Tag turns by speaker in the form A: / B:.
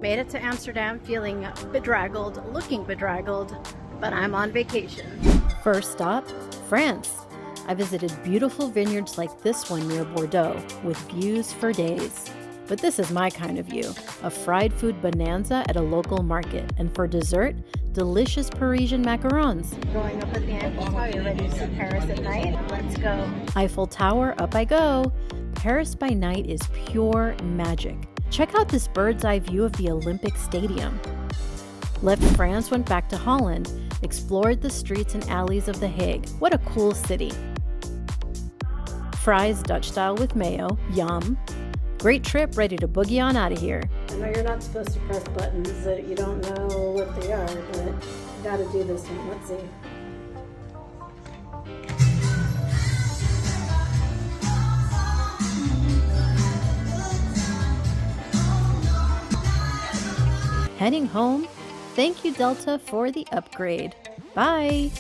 A: Made it to Amsterdam feeling bedraggled, looking bedraggled, but I'm on vacation.
B: First stop, France. I visited beautiful vineyards like this one near Bordeaux with views for days. But this is my kind of view, a fried food bonanza at a local market. And for dessert, delicious Parisian macarons.
A: Going up at the Eiffel Tower, you ready to see Paris at night? Let's go.
B: Eiffel Tower, up I go. Paris by night is pure magic. Check out this bird's eye view of the Olympic Stadium. Left France, went back to Holland, explored the streets and alleys of The Hague. What a cool city. Fries Dutch style with mayo, yum. Great trip, ready to boogie on out of here.
A: I know you're not supposed to press buttons that you don't know what they are, but you gotta do this one. Let's see.
B: Heading home? Thank you, Delta, for the upgrade. Bye!